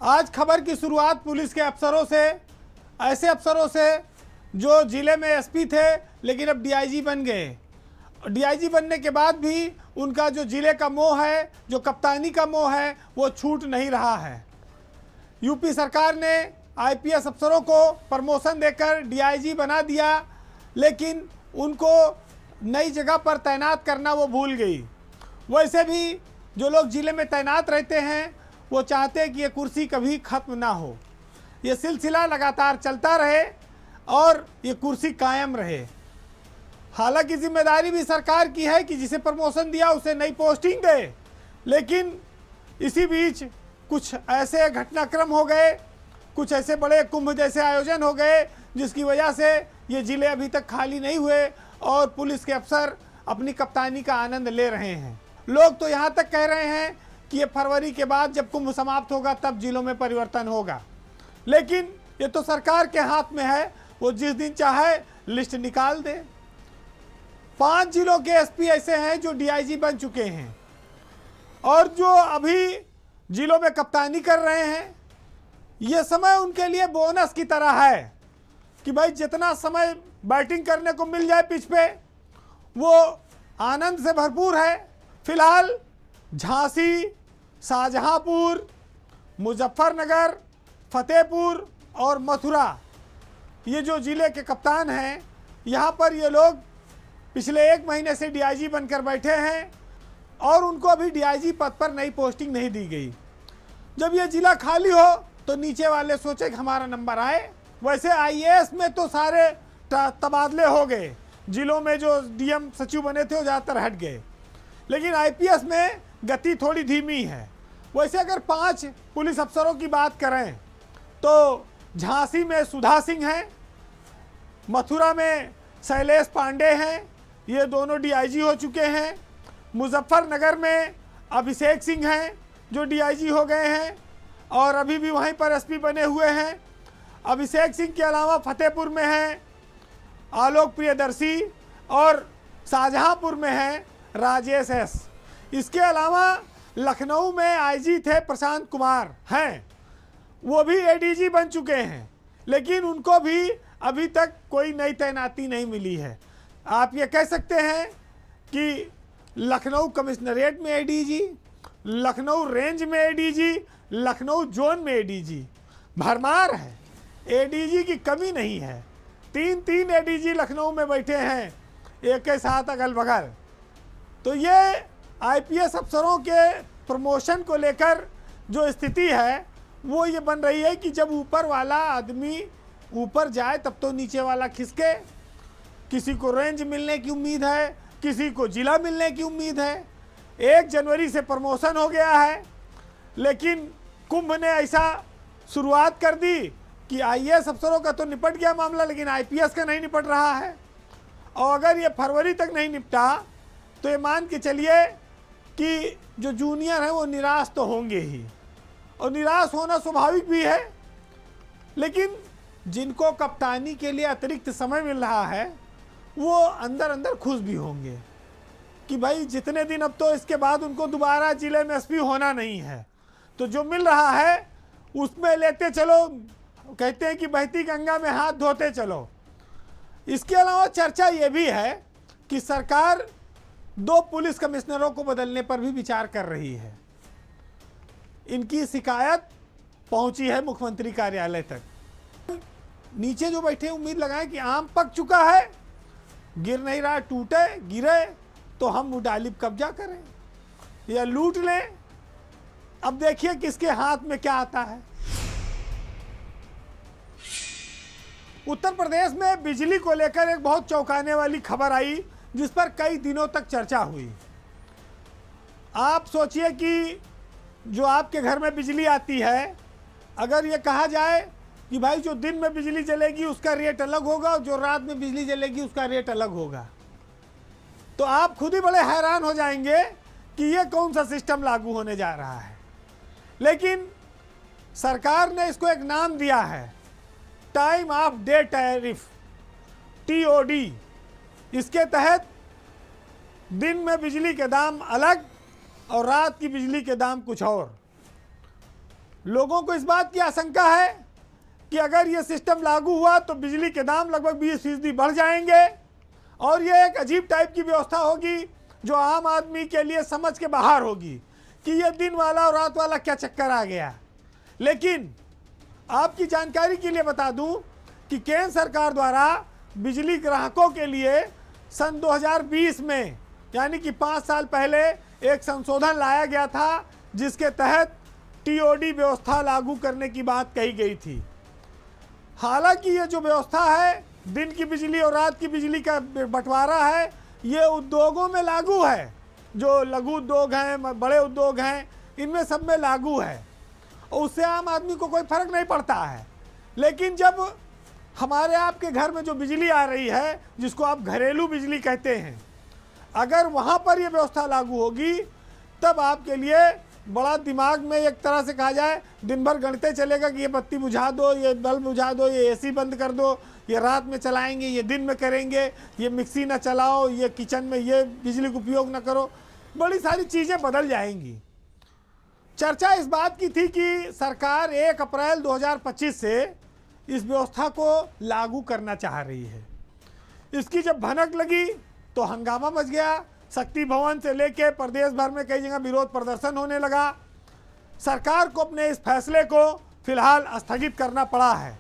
आज खबर की शुरुआत पुलिस के अफसरों से, ऐसे अफसरों से जो जिले में एसपी थे लेकिन अब डीआईजी बन गए। डीआईजी बनने के बाद भी उनका जो जिले का मोह है, जो कप्तानी का मोह है, वो छूट नहीं रहा है। यूपी सरकार ने आईपीएस अफसरों को प्रमोशन देकर डीआईजी बना दिया, लेकिन उनको नई जगह पर तैनात करना वो भूल गई। वैसे भी जो लोग जिले में तैनात रहते हैं वो चाहते हैं कि ये कुर्सी कभी ख़त्म ना हो, ये सिलसिला लगातार चलता रहे और ये कुर्सी कायम रहे। हालांकि जिम्मेदारी भी सरकार की है कि जिसे प्रमोशन दिया उसे नई पोस्टिंग दे, लेकिन इसी बीच कुछ ऐसे घटनाक्रम हो गए, कुछ ऐसे बड़े कुंभ जैसे आयोजन हो गए जिसकी वजह से ये ज़िले अभी तक खाली नहीं हुए और पुलिस के अफसर अपनी कप्तानी का आनंद ले रहे हैं। लोग तो यहाँ तक कह रहे हैं कि ये फरवरी के बाद जब कुंभ समाप्त होगा तब जिलों में परिवर्तन होगा, लेकिन ये तो सरकार के हाथ में है, वो जिस दिन चाहे लिस्ट निकाल दे। 5 जिलों के एसपी ऐसे हैं जो डीआईजी बन चुके हैं और जो अभी जिलों में कप्तानी कर रहे हैं। ये समय उनके लिए बोनस की तरह है कि भाई जितना समय बैटिंग करने को मिल जाए पिच पे वो आनंद से भरपूर है। फिलहाल झांसी, शाहजहांपुर, मुजफ्फरनगर, फतेहपुर और मथुरा, ये जो ज़िले के कप्तान हैं, यहाँ पर ये लोग पिछले 1 महीने से डीआईजी बनकर बैठे हैं और उनको अभी डीआईजी पद पर नई पोस्टिंग नहीं दी गई। जब ये ज़िला खाली हो तो नीचे वाले सोचे कि हमारा नंबर आए। वैसे आईएएस में तो सारे तबादले हो गए, जिलों में जो डीएम सचिव बने थे वो ज़्यादातर हट गए, लेकिन आईपीएस में गति थोड़ी धीमी है। वैसे अगर 5 पुलिस अफसरों की बात करें तो झांसी में सुधा सिंह हैं, मथुरा में शैलेश पांडे हैं, ये दोनों डीआईजी हो चुके हैं। मुजफ्फरनगर में अभिषेक सिंह हैं जो डीआईजी हो गए हैं और अभी भी वहीं पर एसपी बने हुए हैं। अभिषेक सिंह के अलावा फतेहपुर में हैं आलोक प्रियदर्शी और शाहजहांपुर में हैं राजेश एस। इसके अलावा लखनऊ में आईजी थे प्रशांत कुमार हैं, वो भी एडीजी बन चुके हैं, लेकिन उनको भी अभी तक कोई नई तैनाती नहीं मिली है। आप ये कह सकते हैं कि लखनऊ कमिश्नरेट में एडीजी, लखनऊ रेंज में एडीजी, लखनऊ जोन में एडीजी, भरमार है, एडीजी की कमी नहीं है। 3 एडीजी लखनऊ में बैठे हैं एक के साथ अगल बगल। तो ये आईपीएस अफसरों के प्रमोशन को लेकर जो स्थिति है वो ये बन रही है कि जब ऊपर वाला आदमी ऊपर जाए तब तो नीचे वाला खिसके। किसी को रेंज मिलने की उम्मीद है, किसी को जिला मिलने की उम्मीद है। 1 जनवरी से प्रमोशन हो गया है, लेकिन कुंभ ने ऐसा शुरुआत कर दी कि आईएएस अफसरों का तो निपट गया मामला, लेकिन आईपीएस का नहीं निपट रहा है। और अगर ये फरवरी तक नहीं निपटा तो ये मान के चलिए कि जो जूनियर हैं वो निराश तो होंगे ही, और निराश होना स्वाभाविक भी है। लेकिन जिनको कप्तानी के लिए अतिरिक्त समय मिल रहा है वो अंदर अंदर खुश भी होंगे कि भाई जितने दिन, अब तो इसके बाद उनको दोबारा जिले में एसपी होना नहीं है, तो जो मिल रहा है उसमें लेते चलो। कहते हैं कि बहती गंगा में हाथ धोते चलो। इसके अलावा चर्चा ये भी है कि सरकार 2 पुलिस कमिश्नरों को बदलने पर भी विचार कर रही है। इनकी शिकायत पहुंची है मुख्यमंत्री कार्यालय तक। नीचे जो बैठे उम्मीद लगाएं कि आम पक चुका है, गिर नहीं रहा, टूटे गिरे तो हम उडालिब कब्जा करें या लूट लें। अब देखिए किसके हाथ में क्या आता है। उत्तर प्रदेश में बिजली को लेकर एक बहुत चौंकाने वाली खबर आई जिस पर कई दिनों तक चर्चा हुई। आप सोचिए कि जो आपके घर में बिजली आती है, अगर ये कहा जाए कि भाई जो दिन में बिजली जलेगी उसका रेट अलग होगा और जो रात में बिजली जलेगी उसका रेट अलग होगा, तो आप खुद ही बड़े हैरान हो जाएंगे कि ये कौन सा सिस्टम लागू होने जा रहा है। लेकिन सरकार ने इसको एक नाम दिया है, time of day tariff, TOD. इसके तहत दिन में बिजली के दाम अलग और रात की बिजली के दाम कुछ और। लोगों को इस बात की आशंका है कि अगर ये सिस्टम लागू हुआ तो बिजली के दाम लगभग 20% बढ़ जाएंगे और ये एक अजीब टाइप की व्यवस्था होगी जो आम आदमी के लिए समझ के बाहर होगी कि ये दिन वाला और रात वाला क्या चक्कर आ गया। लेकिन आपकी जानकारी के लिए बता दूं कि केंद्र सरकार द्वारा बिजली ग्राहकों के लिए सन 2020 में यानी कि 5 साल पहले एक संशोधन लाया गया था जिसके तहत टीओडी व्यवस्था लागू करने की बात कही गई थी। हालांकि ये जो व्यवस्था है दिन की बिजली और रात की बिजली का बंटवारा है, ये उद्योगों में लागू है। जो लघु उद्योग हैं, बड़े उद्योग हैं, इनमें सब में लागू है और उससे आम आदमी को कोई फर्क नहीं पड़ता है। लेकिन जब हमारे आपके घर में जो बिजली आ रही है जिसको आप घरेलू बिजली कहते हैं, अगर वहाँ पर ये व्यवस्था लागू होगी तब आपके लिए बड़ा दिमाग में एक तरह से कहा जाए दिन भर गणिते चलेगा कि ये बत्ती बुझा दो, ये बल्ब बुझा दो, ये एसी बंद कर दो, ये रात में चलाएंगे, ये दिन में करेंगे, ये मिक्सी ना चलाओ, ये किचन में ये बिजली का उपयोग ना करो, बड़ी सारी चीज़ें बदल जाएंगी। चर्चा इस बात की थी कि सरकार 1 अप्रैल 2025 से इस व्यवस्था को लागू करना चाह रही है। इसकी जब भनक लगी तो हंगामा मच गया। शक्ति भवन से लेके प्रदेश भर में कई जगह विरोध प्रदर्शन होने लगा। सरकार को अपने इस फैसले को फिलहाल स्थगित करना पड़ा है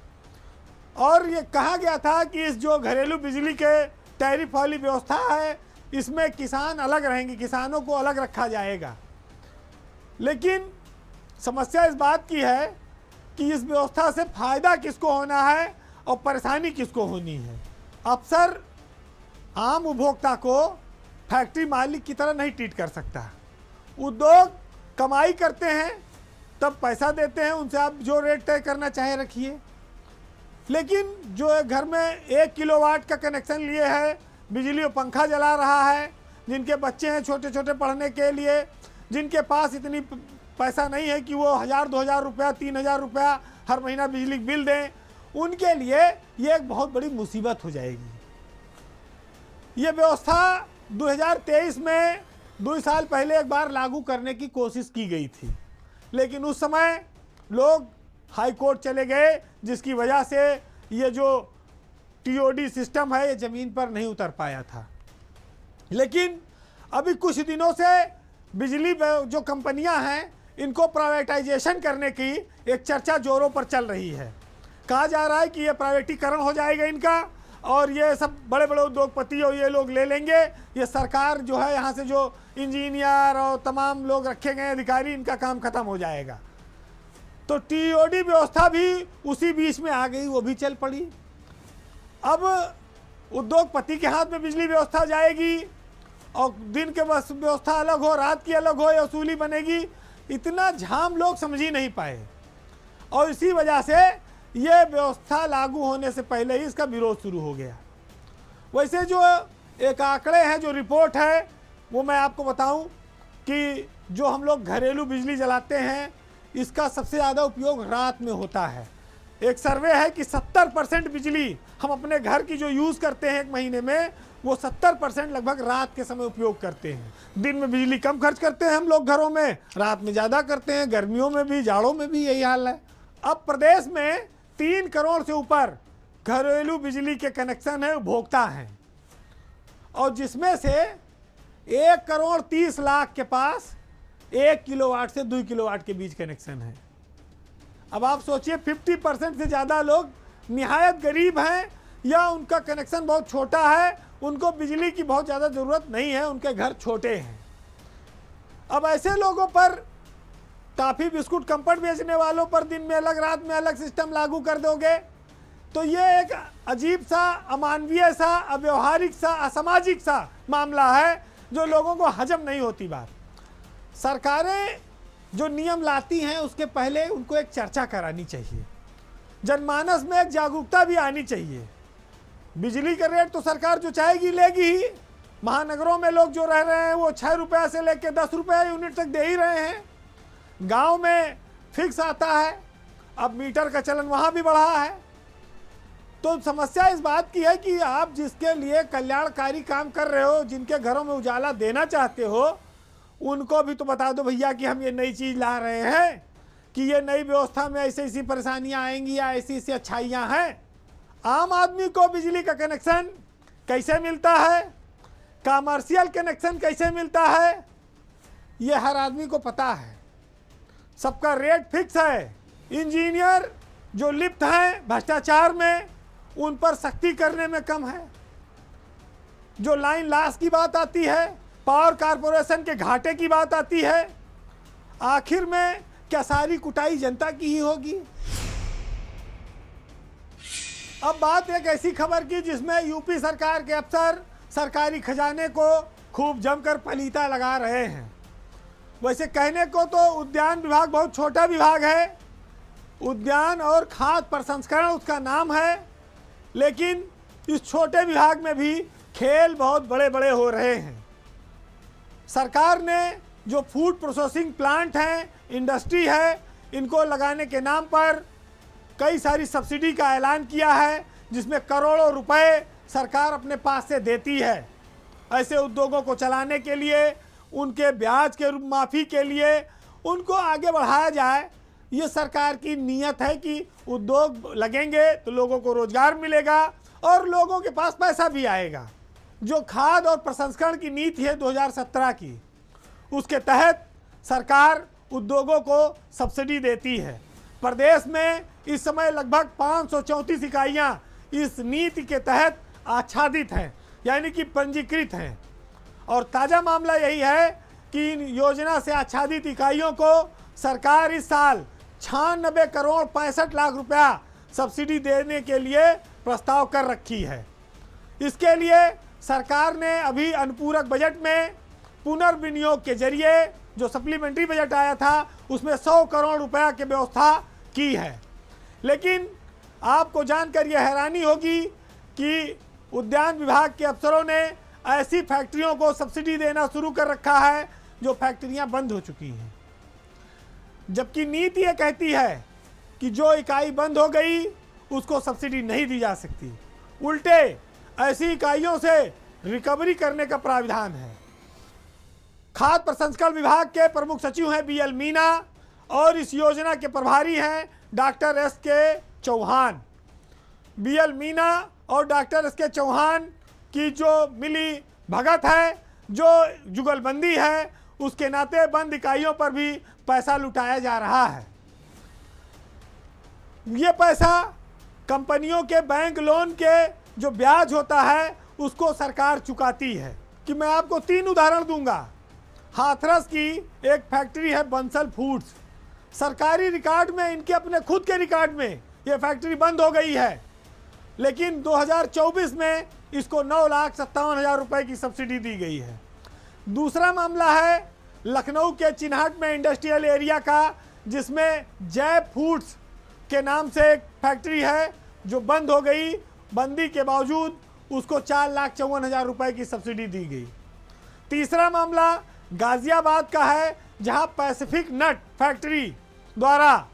और ये कहा गया था कि इस जो घरेलू बिजली के टैरिफ वाली व्यवस्था है इसमें किसान अलग रहेंगे, किसानों को अलग रखा जाएगा। लेकिन समस्या इस बात की है कि इस व्यवस्था से फायदा किसको होना है और परेशानी किसको होनी है। अफसर आम उपभोक्ता को फैक्ट्री मालिक की तरह नहीं ट्रीट कर सकता। उद्योग कमाई करते हैं तब पैसा देते हैं, उनसे आप जो रेट तय करना चाहे रखिए। लेकिन जो घर में 1 किलोवाट का कनेक्शन लिए है, बिजली और पंखा जला रहा है, जिनके बच्चे हैं छोटे छोटे पढ़ने के लिए, जिनके पास इतनी पैसा नहीं है कि वो 1000-2000 रुपया 3000 रुपया हर महीना बिजली बिल दें, उनके लिए ये एक बहुत बड़ी मुसीबत हो जाएगी। ये व्यवस्था 2023 में 2 साल पहले एक बार लागू करने की कोशिश की गई थी, लेकिन उस समय लोग हाई कोर्ट चले गए जिसकी वजह से ये जो टीओडी सिस्टम है ये ज़मीन पर नहीं उतर पाया था। लेकिन अभी कुछ दिनों से बिजली जो कंपनियां हैं इनको प्राइवेटाइजेशन करने की एक चर्चा जोरों पर चल रही है। कहा जा रहा है कि ये प्राइवेटीकरण हो जाएगा इनका और ये सब बड़े बड़े उद्योगपति और ये लोग ले लेंगे, ये सरकार जो है यहाँ से जो इंजीनियर और तमाम लोग रखे गए अधिकारी, इनका काम खत्म हो जाएगा। तो टीओडी व्यवस्था भी उसी बीच में आ गई, वो भी चल पड़ी। अब उद्योगपति के हाथ में बिजली व्यवस्था जाएगी और दिन के बस व्यवस्था अलग हो, रात की अलग हो, या वसूली बनेगी, इतना झाम लोग समझ ही नहीं पाए और इसी वजह से ये व्यवस्था लागू होने से पहले ही इसका विरोध शुरू हो गया। वैसे जो एक आंकड़े हैं, जो रिपोर्ट है, वो मैं आपको बताऊं कि जो हम लोग घरेलू बिजली जलाते हैं इसका सबसे ज़्यादा उपयोग रात में होता है। एक सर्वे है कि 70% बिजली हम अपने घर की जो यूज़ करते हैं एक महीने में, वो 70% लगभग रात के समय उपयोग करते हैं। दिन में बिजली कम खर्च करते हैं हम लोग घरों में, रात में ज़्यादा करते हैं, गर्मियों में भी जाड़ों में भी यही हाल है। अब प्रदेश में 3 करोड़ से ऊपर घरेलू बिजली के कनेक्शन है, उपभोक्ता हैं, और जिसमें से 1 करोड़ 30 लाख के पास 1 किलोवाट से 2 किलोवाट के बीच कनेक्शन है। अब आप सोचिए 50% से ज़्यादा लोग निहायत गरीब हैं या उनका कनेक्शन बहुत छोटा है, उनको बिजली की बहुत ज़्यादा ज़रूरत नहीं है, उनके घर छोटे हैं। अब ऐसे लोगों पर टॉफ़ी बिस्कुट कंफर्ट बेचने वालों पर दिन में अलग रात में अलग सिस्टम लागू कर दोगे तो ये एक अजीब सा, अमानवीय सा, अव्यवहारिक सा, असामाजिक सा मामला है जो लोगों को हजम नहीं होती बात। सरकारें जो नियम लाती हैं उसके पहले उनको एक चर्चा करानी चाहिए, जनमानस में एक जागरूकता भी आनी चाहिए। बिजली का रेट तो सरकार जो चाहेगी लेगी ही। महानगरों में लोग जो रह रहे हैं वो 6 रुपये से लेकर 10 रुपये यूनिट तक दे ही रहे हैं। गांव में फिक्स आता है, अब मीटर का चलन वहाँ भी बढ़ा है। तो समस्या इस बात की है कि आप जिसके लिए कल्याणकारी काम कर रहे हो, जिनके घरों में उजाला देना चाहते हो, उनको भी तो बता दो भैया कि हम ये नई चीज़ ला रहे हैं, कि ये नई व्यवस्था में ऐसी ऐसी परेशानियां आएंगी या ऐसी ऐसी अच्छाइयां हैं। आम आदमी को बिजली का कनेक्शन कैसे मिलता है, कमर्शियल कनेक्शन कैसे मिलता है, ये हर आदमी को पता है। सबका रेट फिक्स है। इंजीनियर जो लिप्त हैं भ्रष्टाचार में, उन पर सख्ती करने में कम है। जो लाइन लॉस की बात आती है, पावर कारपोरेशन के घाटे की बात आती है, आखिर में क्या सारी कुटाई जनता की ही होगी। अब बात एक ऐसी खबर की जिसमें यूपी सरकार के अफसर सरकारी खजाने को खूब जमकर पलीता लगा रहे हैं। वैसे कहने को तो उद्यान विभाग बहुत छोटा विभाग है, उद्यान और खाद्य प्रसंस्करण उसका नाम है, लेकिन इस छोटे विभाग में भी खेल बहुत बड़े बड़े हो रहे हैं। सरकार ने जो फूड प्रोसेसिंग प्लांट हैं, इंडस्ट्री है, इनको लगाने के नाम पर कई सारी सब्सिडी का ऐलान किया है, जिसमें करोड़ों रुपए सरकार अपने पास से देती है। ऐसे उद्योगों को चलाने के लिए, उनके ब्याज के माफ़ी के लिए उनको आगे बढ़ाया जाए। ये सरकार की नीयत है कि उद्योग लगेंगे तो लोगों को रोजगार मिलेगा और लोगों के पास पैसा भी आएगा। जो खाद्य और प्रसंस्करण की नीति है 2017 की, उसके तहत सरकार उद्योगों को सब्सिडी देती है। प्रदेश में इस समय लगभग 534 इकाइयाँ इस नीति के तहत आच्छादित हैं, यानी कि पंजीकृत हैं। और ताज़ा मामला यही है कि इन योजना से आच्छादित इकाइयों को सरकार इस साल 96 करोड़ 65 लाख रुपया सब्सिडी देने के लिए प्रस्ताव कर रखी है। इसके लिए सरकार ने अभी अनुपूरक बजट में पुनर्विनियोग के जरिए जो सप्लीमेंट्री बजट आया था उसमें 100 करोड़ रुपया की व्यवस्था की है। लेकिन आपको जानकर यह हैरानी होगी कि उद्यान विभाग के अफसरों ने ऐसी फैक्ट्रियों को सब्सिडी देना शुरू कर रखा है जो फैक्ट्रियां बंद हो चुकी हैं, जबकि नीति ये कहती है कि जो इकाई बंद हो गई उसको सब्सिडी नहीं दी जा सकती। उल्टे ऐसी इकाइयों से रिकवरी करने का प्राविधान है। खाद्य प्रसंस्करण विभाग के प्रमुख सचिव हैं BL मीना और इस योजना के प्रभारी हैं doctor SK Chauhan. BL Meena और डॉक्टर SK चौहान की जो मिली भगत है, जो जुगलबंदी है, उसके नाते बंद इकाइयों पर भी पैसा लुटाया जा रहा है। ये पैसा कंपनियों के बैंक लोन के जो ब्याज होता है उसको सरकार चुकाती है। कि मैं आपको 3 उदाहरण दूंगा। हाथरस की एक फैक्ट्री है बंसल फूड्स, सरकारी रिकॉर्ड में, इनके अपने खुद के रिकॉर्ड में ये फैक्ट्री बंद हो गई है, लेकिन 2024 में इसको 9,57,000 रुपए की सब्सिडी दी गई है। दूसरा मामला है लखनऊ के चिन्हट में इंडस्ट्रियल एरिया का, जिसमें जय फूड्स के नाम से एक फैक्ट्री है जो बंद हो गई। बंदी के बावजूद उसको 4,54,000 रुपए की सब्सिडी दी गई। तीसरा मामला गाजियाबाद का है, जहां पैसिफिक नट फैक्ट्री द्वारा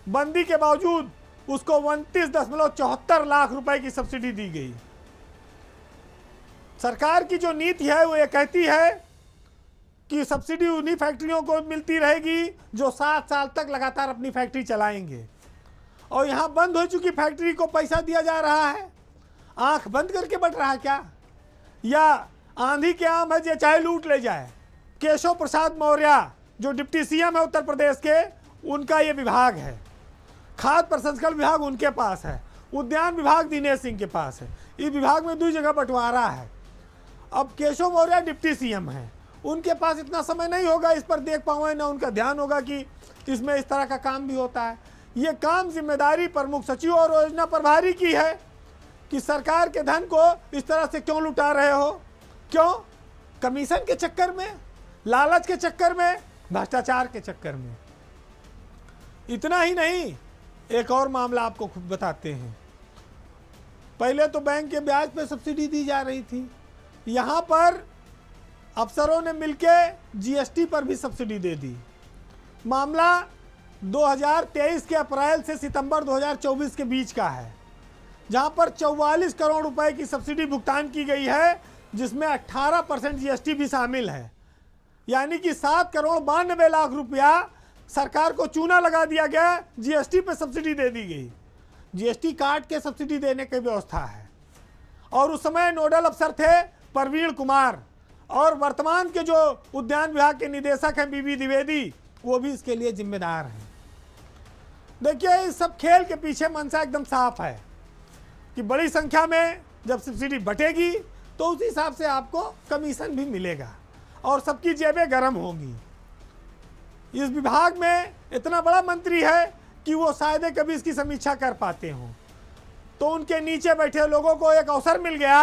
बंदी के बावजूद उसको 29.74 लाख रुपए की सब्सिडी दी गई। सरकार की जो नीति है वो ये कहती है कि सब्सिडी उन्हीं फैक्ट्रियों को मिलती रहेगी जो 7 साल तक लगातार अपनी फैक्ट्री चलाएंगे, और यहाँ बंद हो चुकी फैक्ट्री को पैसा दिया जा रहा है। आंख बंद करके बैठ रहा है क्या? या आंधी के आम है जो चाहे लूट ले जाए। केशव प्रसाद मौर्य जो डिप्टी CM है उत्तर प्रदेश के, उनका ये विभाग है। खाद्य प्रसंस्करण विभाग उनके पास है, उद्यान विभाग दिनेश सिंह के पास है। इस विभाग में 2 जगह बंटवारा है। अब केशव मौर्य डिप्टी CM है, उनके पास इतना समय नहीं होगा इस पर देख पाओ, ना उनका ध्यान होगा कि इसमें इस तरह का काम भी होता है। ये काम जिम्मेदारी प्रमुख सचिव और योजना प्रभारी की है कि सरकार के धन को इस तरह से क्यों लुटा रहे हो। क्यों? कमीशन के चक्कर में, लालच के चक्कर में, भ्रष्टाचार के चक्कर में। इतना ही नहीं, एक और मामला आपको खुद बताते हैं। पहले तो बैंक के ब्याज पे सब्सिडी दी जा रही थी, यहाँ पर अफसरों ने मिलकर GST पर भी सब्सिडी दे दी। मामला 2023 के अप्रैल से सितंबर 2024 के बीच का है, जहां पर 44 करोड़ रुपए की सब्सिडी भुगतान की गई है, जिसमें 18% GST भी शामिल है। यानी कि 7 करोड़ 92 लाख रुपया सरकार को चूना लगा दिया गया, जीएसटी पे सब्सिडी दे दी गई, जीएसटी काट के सब्सिडी देने की व्यवस्था है। और उस समय नोडल अफसर थे प्रवीण कुमार, और वर्तमान के जो उद्यान विभाग के निदेशक हैं बीबी द्विवेदी, वो भी इसके लिए जिम्मेदार हैं। देखिए, इस सब खेल के पीछे मंशा एकदम साफ है कि बड़ी संख्या में जब सब्सिडी बटेगी तो उस हिसाब से आपको कमीशन भी मिलेगा और सबकी जेबें गर्म होंगी। इस विभाग में इतना बड़ा मंत्री है कि वो शायद कभी इसकी समीक्षा कर पाते हों, तो उनके नीचे बैठे लोगों को एक अवसर मिल गया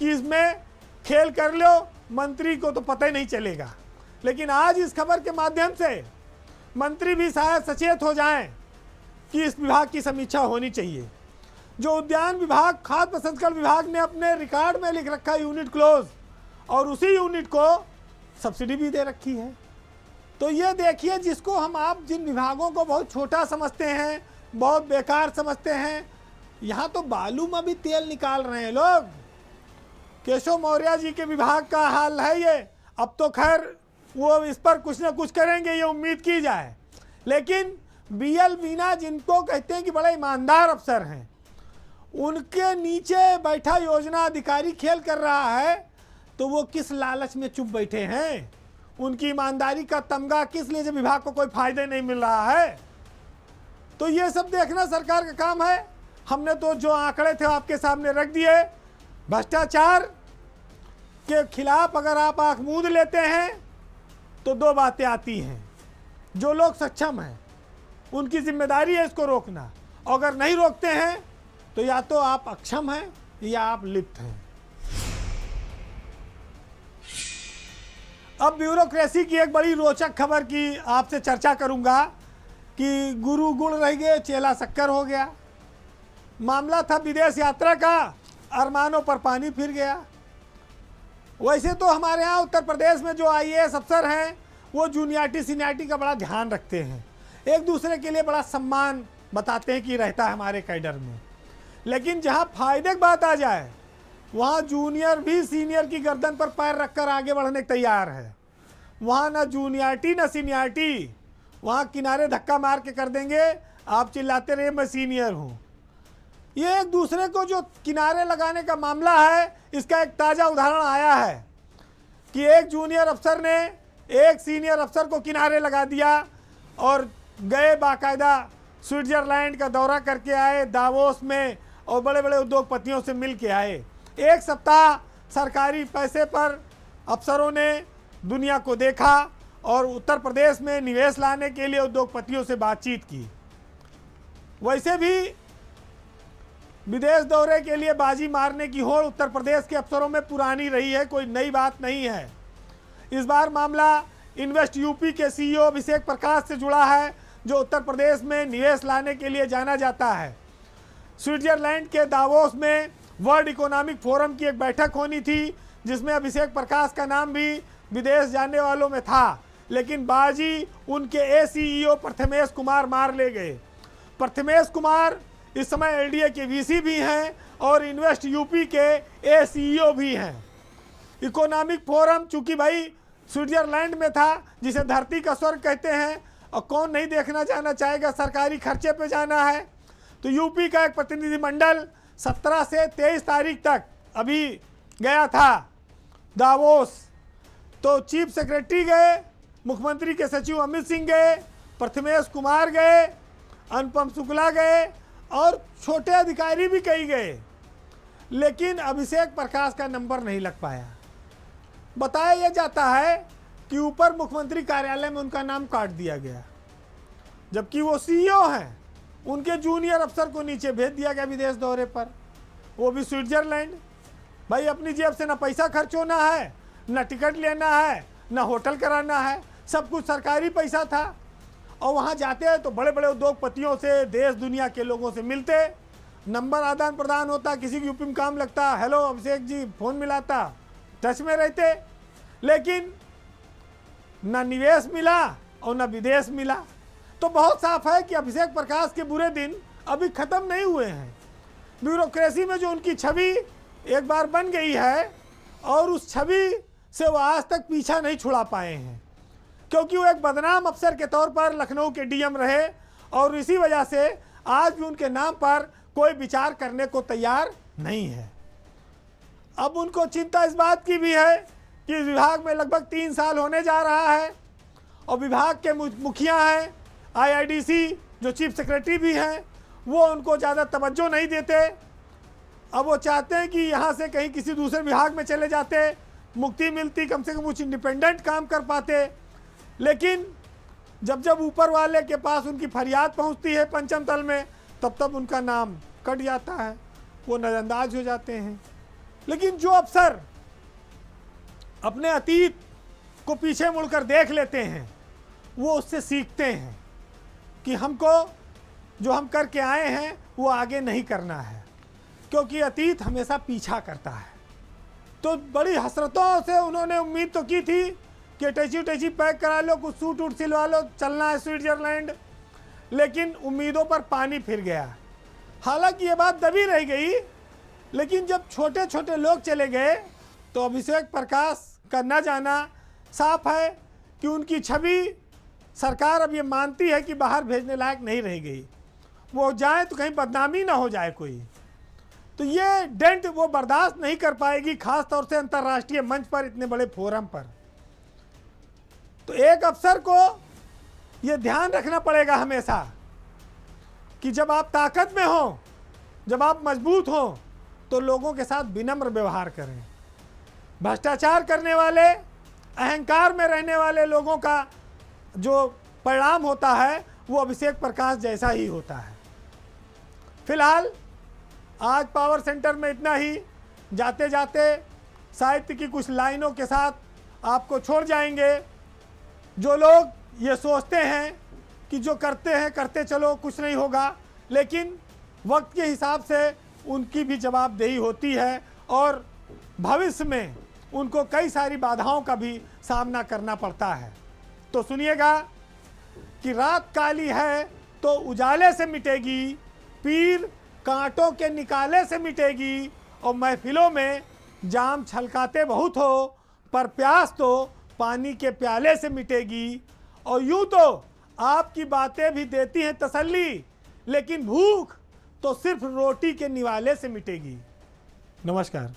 कि इसमें खेल कर लो, मंत्री को तो पता ही नहीं चलेगा। लेकिन आज इस खबर के माध्यम से मंत्री भी शायद सचेत हो जाएं कि इस विभाग की समीक्षा होनी चाहिए। जो उद्यान विभाग, खाद्य प्रसंस्करण विभाग ने अपने रिकॉर्ड में लिख रखा है यूनिट क्लोज, और उसी यूनिट को सब्सिडी भी दे रखी है। तो ये देखिए, जिसको हम आप जिन विभागों को बहुत छोटा समझते हैं, बहुत बेकार समझते हैं, यहाँ तो बालू में भी तेल निकाल रहे हैं लोग। केशव मौर्य जी के विभाग का हाल है ये। अब तो खैर वो इस पर कुछ ना कुछ करेंगे, ये उम्मीद की जाए। लेकिन बीएल मीणा, जिनको कहते हैं कि बड़ा ईमानदार अफसर हैं, उनके नीचे बैठा योजना अधिकारी खेल कर रहा है, तो वो किस लालच में चुप बैठे हैं? उनकी ईमानदारी का तमगा किस लिए, जब विभाग को कोई फायदे नहीं मिल रहा है? तो ये सब देखना सरकार का काम है। हमने तो जो आंकड़े थे आपके सामने रख दिए। भ्रष्टाचार के खिलाफ अगर आप आंख मूंद लेते हैं तो दो बातें आती हैं। जो लोग सक्षम हैं उनकी जिम्मेदारी है इसको रोकना, अगर नहीं रोकते हैं तो या तो आप अक्षम हैं या आप लिप्त हैं। अब ब्यूरोक्रेसी की एक बड़ी रोचक खबर की आपसे चर्चा करूंगा कि गुरु गुण रह गए, चेला शक्कर हो गया। मामला था विदेश यात्रा का, अरमानों पर पानी फिर गया। वैसे तो हमारे यहाँ उत्तर प्रदेश में जो आईएएस अफसर हैं वो जूनियरिटी सीनियरिटी का बड़ा ध्यान रखते हैं, एक दूसरे के लिए बड़ा सम्मान बताते हैं कि रहता है हमारे कैडर में। लेकिन जहाँ फायदे की बात आ जाए, वहाँ जूनियर भी सीनियर की गर्दन पर पैर रखकर आगे बढ़ने को तैयार है। वहाँ ना जूनियरिटी ना सीनियरिटी, वहाँ किनारे धक्का मार के कर देंगे, आप चिल्लाते रहिए मैं सीनियर हूँ। ये एक दूसरे को जो किनारे लगाने का मामला है, इसका एक ताज़ा उदाहरण आया है कि एक जूनियर अफसर ने एक सीनियर अफसर को किनारे लगा दिया और गए, बाकायदा स्विट्जरलैंड का दौरा करके आए दावोस में, और बड़े बड़े उद्योगपतियों से मिल के आए। एक सप्ताह सरकारी पैसे पर अफसरों ने दुनिया को देखा और उत्तर प्रदेश में निवेश लाने के लिए उद्योगपतियों से बातचीत की। वैसे भी विदेश दौरे के लिए बाजी मारने की होड़ उत्तर प्रदेश के अफसरों में पुरानी रही है, कोई नई बात नहीं है। इस बार मामला इन्वेस्ट यूपी के सीईओ अभिषेक प्रकाश से जुड़ा है, जो उत्तर प्रदेश में निवेश लाने के लिए जाना जाता है। स्विट्जरलैंड के दावोस में वर्ल्ड इकोनॉमिक फोरम की एक बैठक होनी थी, जिसमें अभिषेक प्रकाश का नाम भी विदेश जाने वालों में था, लेकिन बाजी उनके एसीईओ प्रथमेश कुमार मार ले गए। प्रथमेश कुमार इस समय एलडीए के वीसी भी हैं और इन्वेस्ट यूपी के एसीईओ भी हैं। इकोनॉमिक फोरम चूंकि भाई स्विट्जरलैंड में था, जिसे धरती का स्वर्ग कहते हैं, और कौन नहीं देखना जाना चाहेगा, सरकारी खर्चे पे जाना है। तो यूपी का एक प्रतिनिधिमंडल 17 से 23 तारीख तक अभी गया था दावोस। तो चीफ सेक्रेटरी गए, मुख्यमंत्री के सचिव अमित सिंह गए, प्रथमेश कुमार गए, अनुपम शुक्ला गए और छोटे अधिकारी भी कई गए, लेकिन अभिषेक प्रकाश का नंबर नहीं लग पाया। बताया यह जाता है कि ऊपर मुख्यमंत्री कार्यालय में उनका नाम काट दिया गया, जबकि वो सीईओ हैं। उनके जूनियर अफसर को नीचे भेज दिया गया विदेश दौरे पर, वो भी स्विट्जरलैंड। भाई अपनी जेब से ना पैसा खर्च होना है, ना टिकट लेना है, ना होटल कराना है, सब कुछ सरकारी पैसा था। और वहाँ जाते हैं तो बड़े बड़े उद्योगपतियों से, देश दुनिया के लोगों से मिलते, नंबर आदान प्रदान होता, किसी की यूपी में काम लगता, हेलो अभिषेक जी, फोन मिलाता, टच में रहते। लेकिन ना निवेश मिला और ना विदेश मिला। तो बहुत साफ है कि अभिषेक प्रकाश के बुरे दिन अभी ख़त्म नहीं हुए हैं। ब्यूरोक्रेसी में जो उनकी छवि एक बार बन गई है, और उस छवि से वो आज तक पीछा नहीं छुड़ा पाए हैं। क्योंकि वो एक बदनाम अफसर के तौर पर लखनऊ के डीएम रहे और इसी वजह से आज भी उनके नाम पर कोई विचार करने को तैयार नहीं है। अब उनको चिंता इस बात की भी है कि इस विभाग में लगभग 3 साल होने जा रहा है और विभाग के मुखिया हैं, आईआईडीसी जो चीफ सेक्रेटरी भी हैं, वो उनको ज़्यादा तवज्जो नहीं देते। अब वो चाहते हैं कि यहाँ से कहीं किसी दूसरे विभाग में चले जाते, मुक्ति मिलती, कम से कम कुछ इंडिपेंडेंट काम कर पाते। लेकिन जब जब ऊपर वाले के पास उनकी फरियाद पहुँचती है पंचम तल में, तब तब उनका नाम कट जाता है, वो नज़रअंदाज हो जाते हैं। लेकिन जो अफसर अपने अतीत को पीछे मुड़कर देख लेते हैं, वो उससे सीखते हैं कि हमको जो हम करके आए हैं वो आगे नहीं करना है, क्योंकि अतीत हमेशा पीछा करता है। तो बड़ी हसरतों से उन्होंने उम्मीद तो की थी कि टैची पैक करा लो, कुछ सूट वूट सिलवा लो, चलना है स्विट्जरलैंड, लेकिन उम्मीदों पर पानी फिर गया। हालांकि ये बात दबी रह गई, लेकिन जब छोटे छोटे लोग चले गए तो अभिषेक प्रकाश का न जाना साफ है कि उनकी छवि सरकार अब ये मानती है कि बाहर भेजने लायक नहीं रह गई। वो जाए तो कहीं बदनामी ना हो जाए कोई, तो ये डेंट वो बर्दाश्त नहीं कर पाएगी, खास तौर से अंतर्राष्ट्रीय मंच पर, इतने बड़े फोरम पर। तो एक अफसर को ये ध्यान रखना पड़ेगा हमेशा कि जब आप ताकत में हो, जब आप मजबूत हो, तो लोगों के साथ विनम्र व्यवहार करें। भ्रष्टाचार करने वाले, अहंकार में रहने वाले लोगों का जो परिणाम होता है वो अभिषेक प्रकाश जैसा ही होता है। फिलहाल आज पावर सेंटर में इतना ही। जाते जाते साहित्य की कुछ लाइनों के साथ आपको छोड़ जाएंगे। जो लोग ये सोचते हैं कि जो करते हैं करते चलो, कुछ नहीं होगा, लेकिन वक्त के हिसाब से उनकी भी जवाबदेही होती है और भविष्य में उनको कई सारी बाधाओं का भी सामना करना पड़ता है। तो सुनिएगा कि रात काली है तो उजाले से मिटेगी, पीर कांटों के निकाले से मिटेगी, और महफिलों में जाम छलकाते बहुत हो, पर प्यास तो पानी के प्याले से मिटेगी। और यूं तो आपकी बातें भी देती हैं तसल्ली, लेकिन भूख तो सिर्फ रोटी के निवाले से मिटेगी। नमस्कार।